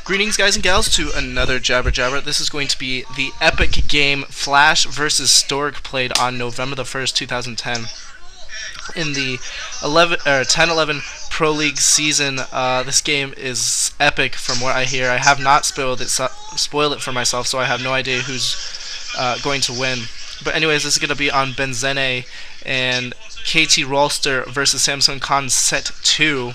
Greetings, guys and gals, to another Jabber Jabber. This is going to be the epic game Flash versus Stork, played on November the 1st, 2010. In the 10-11 Pro League season. This game is epic from what I hear. I have not spoiled it for myself, so I have no idea who's going to win. But anyways, this is going to be on Benzene and Rolster versus Samsung Khan Set 2.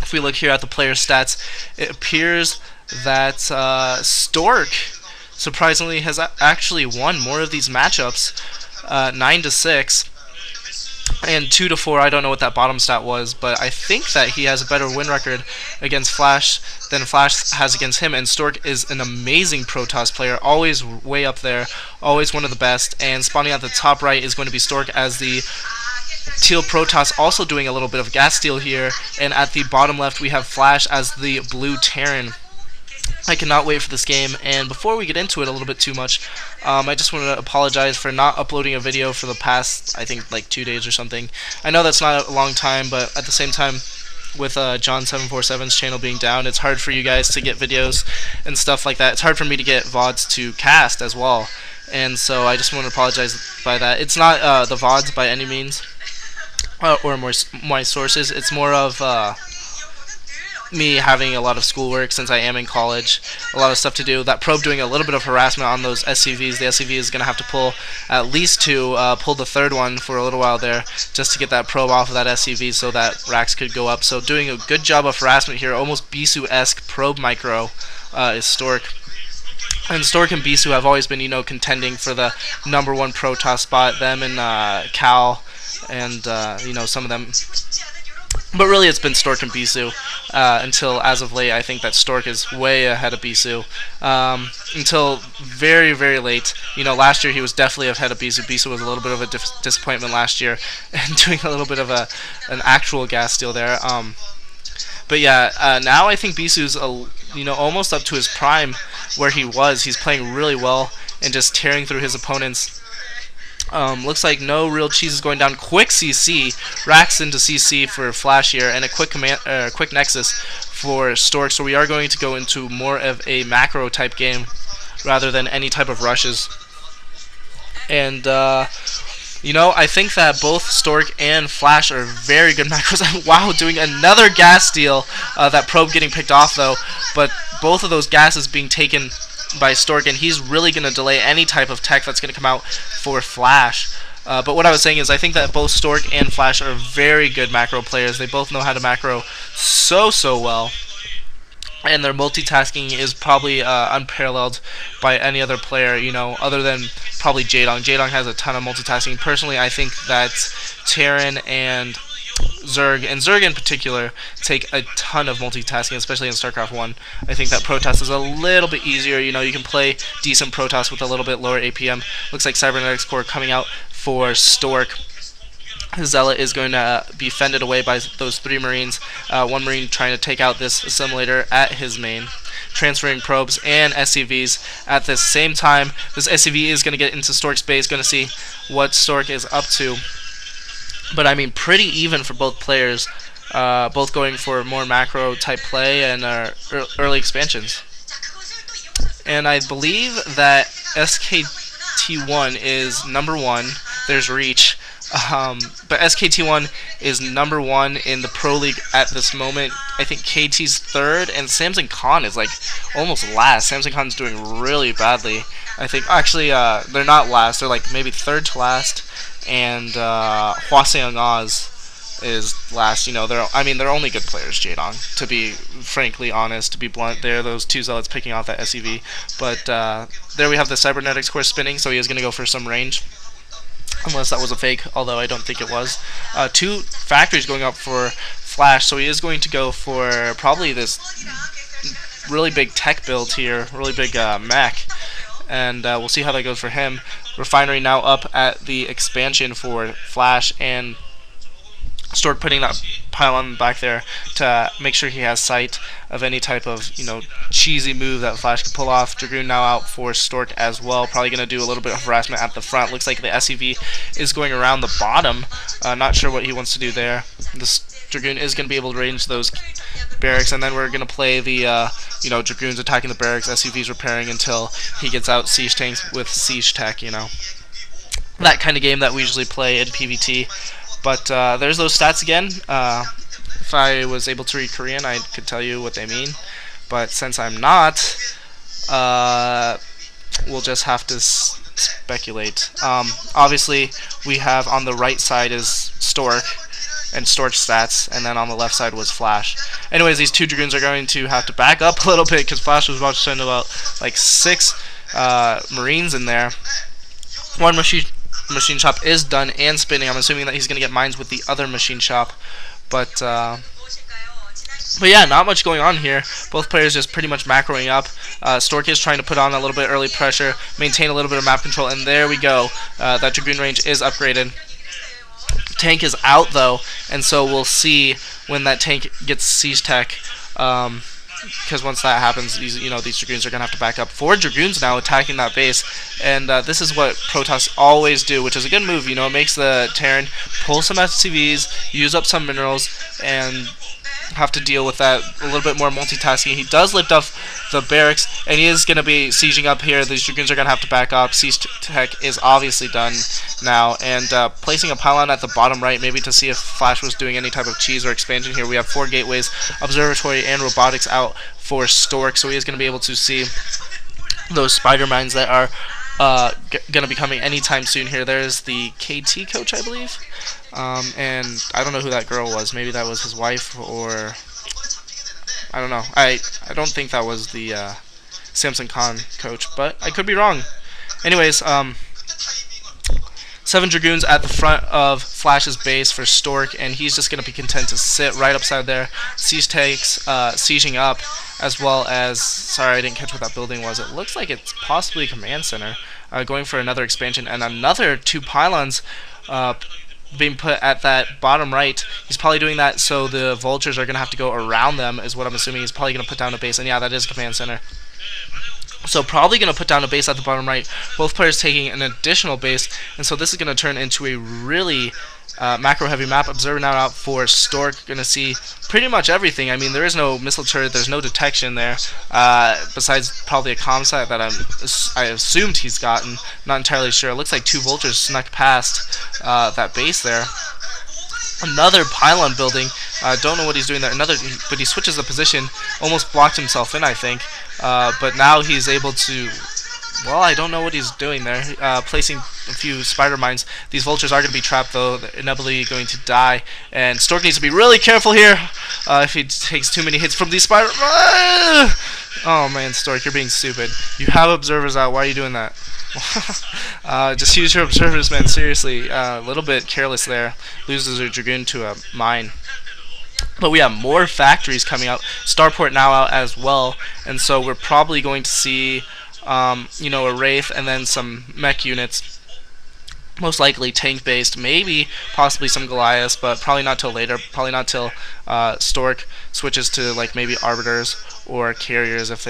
If we look here at the player stats, it appears that Stork surprisingly has actually won more of these matchups, 9-6 and 2-4. I don't know what that bottom stat was, but I think that he has a better win record against Flash than Flash has against him. And Stork is an amazing Protoss player, always way up there, always one of the best. And spawning at the top right is going to be Stork as the teal Protoss, also doing a little bit of gas steal here. And at the bottom left we have Flash as the blue Terran. I cannot wait for this game. And before we get into it a little bit too much, I just want to apologize for not uploading a video for the past, I think, like 2 days or something. I know that's not a long time, but at the same time, with John747's channel being down, it's hard for you guys to get videos and stuff like that. It's hard for me to get VODs to cast as well, and so I just want to apologize by that. It's not the VODs by any means, or my sources. It's more of me having a lot of schoolwork since I am in college, a lot of stuff to do. That probe doing a little bit of harassment on those SCVs. The SCV is going to have to pull at least two, pull the third one for a little while there, just to get that probe off of that SCV so that racks could go up. So doing a good job of harassment here, almost Bisu-esque probe micro is Stork. And Stork and Bisu have always been, contending for the #1 Protoss spot. Them and Cal, and some of them. But really, it's been Stork and Bisu until, as of late, I think that Stork is way ahead of Bisu. Until very, very late. Last year he was definitely ahead of Bisu. Bisu was a little bit of a disappointment last year, and doing a little bit of an actual gas steal there. But yeah, now I think Bisu's almost up to his prime where he was. He's playing really well and just tearing through his opponents. Looks like no real cheese is going down. Quick CC, racks into CC for Flash here, and a quick Nexus for Stork. So we are going to go into more of a macro type game rather than any type of rushes. And I think that both Stork and Flash are very good macros. Wow, doing another gas steal. That probe getting picked off though, but both of those gases being taken by Stork, and he's really going to delay any type of tech that's going to come out for Flash. But what I was saying is I think that both Stork and Flash are very good macro players. They both know how to macro so well, and their multitasking is probably unparalleled by any other player, other than probably XIJABERWALKIX. XIJABERWALKIX has a ton of multitasking. Personally, I think that Terran and Zerg, and Zerg in particular, take a ton of multitasking, especially in Starcraft 1. I think that Protoss is a little bit easier. You can play decent Protoss with a little bit lower APM. Looks like Cybernetics Core coming out for Stork. Zealot is going to be fended away by those 3 Marines. 1 Marine trying to take out this assimilator at his main. Transferring probes and SCVs at the same time. This SCV is going to get into Stork's base, going to see what Stork is up to. But I mean, pretty even for both players, both going for more macro type play and early expansions. And I believe that SKT1 is #1. There's Reach. But SKT1 is #1 in the Pro League at this moment. I think KT's 3rd, and Samsung Khan is like almost last. Samsung Khan's doing really badly. I think actually they're not last. They're like maybe 3rd to last, and Hwaseong Oz is last. They're only good players, XIJABERWALKIX, to be frankly honest, to be blunt. They're those 2 Zealots picking off that SCV. But there we have the Cybernetics Core spinning, so he is going to go for some range. Unless that was a fake, although I don't think it was. 2 factories going up for Flash, so he is going to go for probably this really big tech build here, really big mech, and we'll see how that goes for him. Refinery now up at the expansion for Flash, and Stork putting that pylon back there to make sure he has sight of any type of cheesy move that Flash can pull off. Dragoon now out for Stork as well, probably going to do a little bit of harassment at the front. Looks like the SCV is going around the bottom. Not sure what he wants to do there. This Dragoon is going to be able to range those barracks, and then we're going to play the Dragoons attacking the barracks, SUVs repairing until he gets out siege tanks with siege tech, that kind of game that we usually play in PvT. But there's those stats again. If I was able to read Korean, I could tell you what they mean, but since I'm not, we'll just have to speculate. Obviously, we have on the right side is Stork and Stork stats, and then on the left side was Flash. Anyways, these two Dragoons are going to have to back up a little bit because Flash was about to send about like 6 Marines in there. One machine shop is done and spinning. I'm assuming that he's going to get mines with the other machine shop, but yeah, not much going on here. Both players just pretty much macroing up. Stork is trying to put on a little bit early pressure, maintain a little bit of map control, and there we go. That Dragoon range is upgraded. Tank is out though, and so we'll see when that tank gets siege tech. Because once that happens, these Dragoons are gonna have to back up. 4 Dragoons now attacking that base, and this is what Protoss always do, which is a good move. It makes the Terran pull some SCVs, use up some minerals, and have to deal with that a little bit more multitasking. He does lift up the barracks, and he is going to be sieging up here. These Dragoons are going to have to back up. Siege tech is obviously done now, and placing a pylon at the bottom right, maybe to see if Flash was doing any type of cheese or expansion here. We have 4 gateways, observatory, and robotics out for Stork, so he is going to be able to see those spider mines that are going to be coming anytime soon here. There's the KT coach, I believe, and I don't know who that girl was. Maybe that was his wife, or I don't know. I don't think that was the Samson Khan coach, but I could be wrong. Anyways, 7 Dragoons at the front of Flash's base for Stork, and he's just going to be content to sit right upside there. Siege takes sieging up, as well as, sorry I didn't catch what that building was. It looks like it's possibly a command center. Going for another expansion, and another 2 pylons being put at that bottom right. He's probably doing that so the vultures are going to have to go around them, is what I'm assuming. He's probably going to put down a base, and yeah, that is command center. So probably going to put down a base at the bottom right. Both players taking an additional base, and so this is going to turn into a really macro-heavy map. Observer now out for Stork. Going to see pretty much everything. I mean, there is no missile turret. There's no detection there, besides probably a comm site that I assumed he's gotten. Not entirely sure. It looks like 2 vultures snuck past that base there. Another pylon building. Don't know what he's doing there. But he switches the position. Almost blocked himself in, I think. But now he's able to. Well, I don't know what he's doing there. Placing a few spider mines. These vultures are going to be trapped, though. They're inevitably going to die. And Stork needs to be really careful here if he takes too many hits from these spider. Oh man, Stork, you're being stupid. You have observers out. Why are you doing that? Just use your observers, man. Seriously, a little bit careless there. Loses a Dragoon to a mine. But we have more factories coming out. Starport now out as well, and so we're probably going to see, a Wraith and then some mech units. Most likely tank-based, maybe possibly some Goliaths, but probably not till later. Probably not till Stork switches to like maybe Arbiters or Carriers if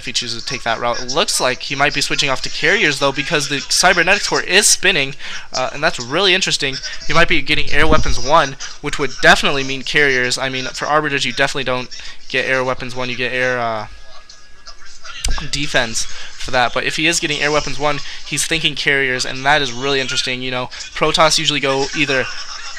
he chooses to take that route. It looks like he might be switching off to Carriers though, because the Cybernetics core is spinning, and that's really interesting. He might be getting Air Weapons 1, which would definitely mean Carriers. I mean, for Arbiters you definitely don't get Air Weapons 1, you get Air defense for that. But if he is getting Air Weapons 1, he's thinking Carriers, and that is really interesting. Protoss usually go either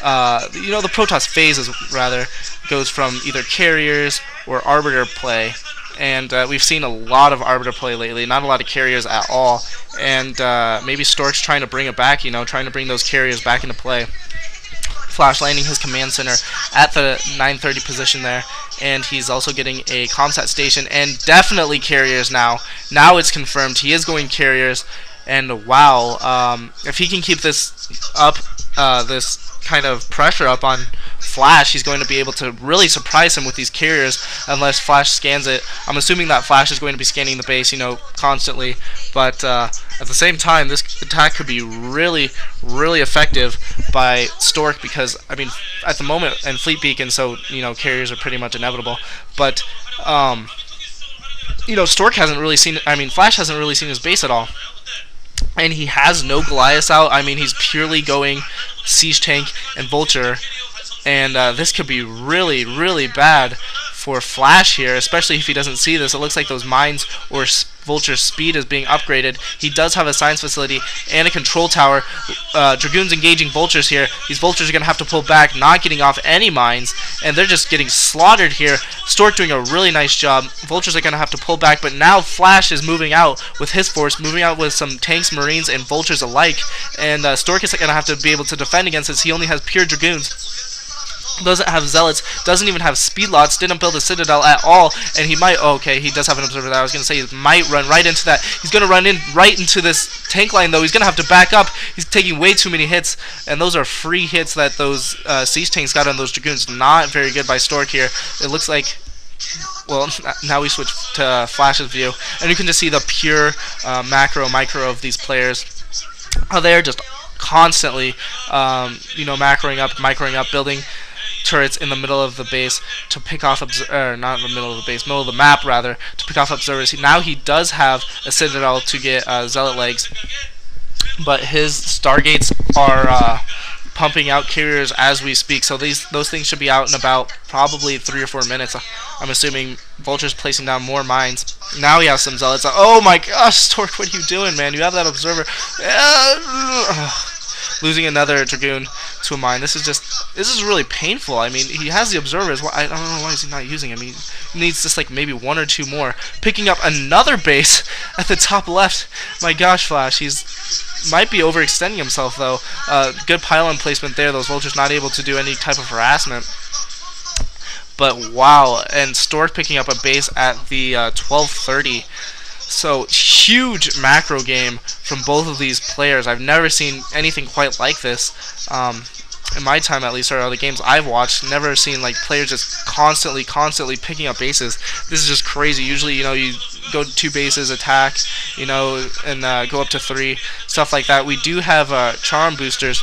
the Protoss phases rather goes from either Carriers or Arbiter play, and we've seen a lot of Arbiter play lately, not a lot of Carriers at all, and maybe Stork's trying to bring it back, trying to bring those Carriers back into play. Flash landing his command center at the 930 position there, and he's also getting a comsat station, and definitely Carriers now. Now it's confirmed he is going Carriers, and wow, if he can keep this up, this kind of pressure up on Flash, he's going to be able to really surprise him with these Carriers, unless Flash scans it. I'm assuming that Flash is going to be scanning the base, constantly, but at the same time, this attack could be really, really effective by Stork, because, I mean, at the moment, and Fleet Beacon, so, Carriers are pretty much inevitable, but, Stork hasn't really seen, Flash hasn't really seen his base at all. And he has no Goliaths out. I mean, he's purely going Siege Tank and Vulture. And this could be really, really bad for Flash here, especially if he doesn't see this. It looks like those mines or Vulture's speed is being upgraded. He does have a science facility and a control tower. Dragoons engaging Vultures here. These Vultures are going to have to pull back, not getting off any mines, and they're just getting slaughtered here. Stork doing a really nice job. Vultures are going to have to pull back, but now Flash is moving out with his force, moving out with some tanks, Marines, and Vultures alike, and Stork is going to have to be able to defend against this. He only has pure Dragoons. Doesn't have zealots, doesn't even have speed lots, didn't build a citadel at all, and he might, okay, he does have an observer that I was going to say he might run right into that. He's going to run in right into this tank line, though. He's going to have to back up. He's taking way too many hits, and those are free hits that those siege tanks got on those Dragoons. Not very good by Stork here. It looks like, well, now we switch to Flash's view, and you can just see the pure micro of these players. They're just constantly, macroing up, building turrets in the middle of the base to pick off not in the middle of the base, middle of the map rather, to pick off observers. Now he does have a citadel to get zealot legs, but his stargates are pumping out carriers as we speak. So those things should be out in about probably 3 or 4 minutes. I'm assuming Vulture's placing down more mines. Now he has some zealots. Oh my gosh, Stork, what are you doing, man? You have that observer. Losing another Dragoon to a mine. This is really painful. I mean, he has the observers. I don't know why he's not using him. He needs just like maybe 1 or 2 more. Picking up another base at the top left. My gosh, Flash, might be overextending himself though. Good pylon placement there. Those Vultures not able to do any type of harassment. But wow, and Stork picking up a base at the 12:30. So huge macro game from both of these players. I've never seen anything quite like this in my time, at least, or the games I've watched. Never seen like players just constantly picking up bases. This is just crazy. Usually, you go to 2 bases, attack, and go up to 3, stuff like that. We do have charm boosters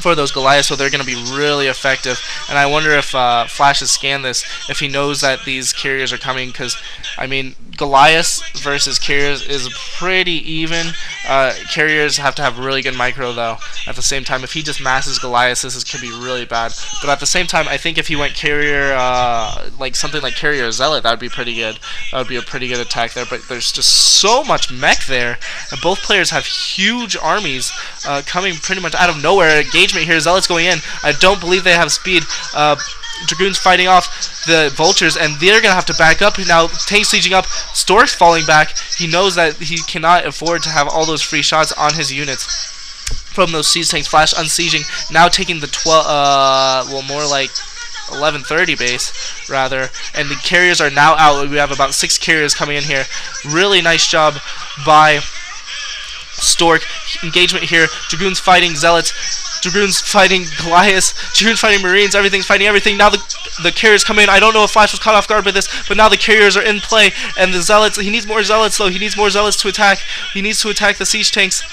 for those Goliaths, so they're going to be really effective. And I wonder if Flash has scanned this, if he knows that these carriers are coming, because, I mean, Goliaths versus carriers is pretty even. Carriers have to have really good micro, though. At the same time, if he just masses Goliaths, this could be really bad. But at the same time, I think if he went carrier, like something like carrier zealot, that would be pretty good. That would be a pretty good attack there. But there's just so much mech there, and both players have huge armies coming pretty much out of nowhere. Engagement here, zealots going in. I don't believe they have speed. Dragoons fighting off the Vultures, and they're going to have to back up. Now, tanks sieging up. Stork's falling back. He knows that he cannot afford to have all those free shots on his units from those siege tanks. Flash unsieging. Now taking the 11:30 base, rather. And the carriers are now out. We have about 6 carriers coming in here. Really nice job by Stork. Engagement here. Dragoons fighting zealots. Dragoons fighting Goliaths, Dragoons fighting Marines, everything's fighting everything. Now the carriers come in. I don't know if Flash was caught off guard by this, but now the carriers are in play, and the zealots, he needs more zealots though. He needs more zealots to attack. He needs to attack the siege tanks.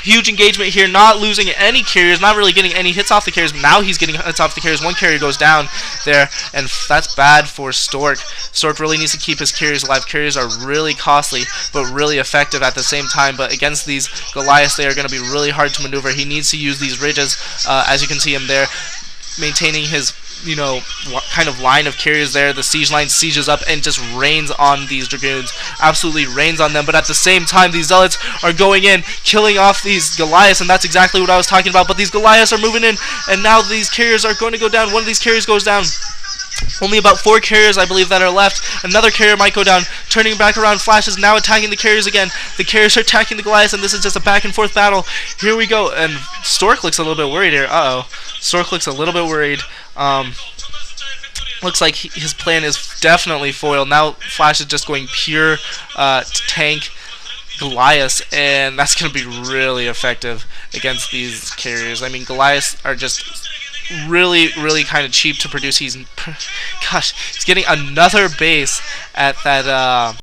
Huge engagement here, not losing any carriers, not really getting any hits off the carriers. Now he's getting hits off the carriers. 1 carrier goes down there, and that's bad for Stork. Stork really needs to keep his carriers alive. Carriers are really costly, but really effective at the same time. But against these Goliaths, they are going to be really hard to maneuver. He needs to use these ridges, as you can see him there, maintaining his kind of line of carriers there. The siege line sieges up and just rains on these Dragoons. Absolutely rains on them. But at the same time, these zealots are going in, killing off these Goliaths, and that's exactly what I was talking about. But these Goliaths are moving in, and now these carriers are going to go down. One of these carriers goes down. Only about 4 carriers, I believe, that are left. Another carrier might go down. Turning back around, Flash is now attacking the carriers again. The carriers are attacking the Goliaths, and this is just a back and forth battle. Here we go, and Stork looks a little bit worried here. Stork looks a little bit worried. Looks like his plan is definitely foiled. Now Flash is just going pure tank Goliaths, and that's going to be really effective against these carriers. I mean, Goliaths are just really kind of cheap to produce. He's getting another base at that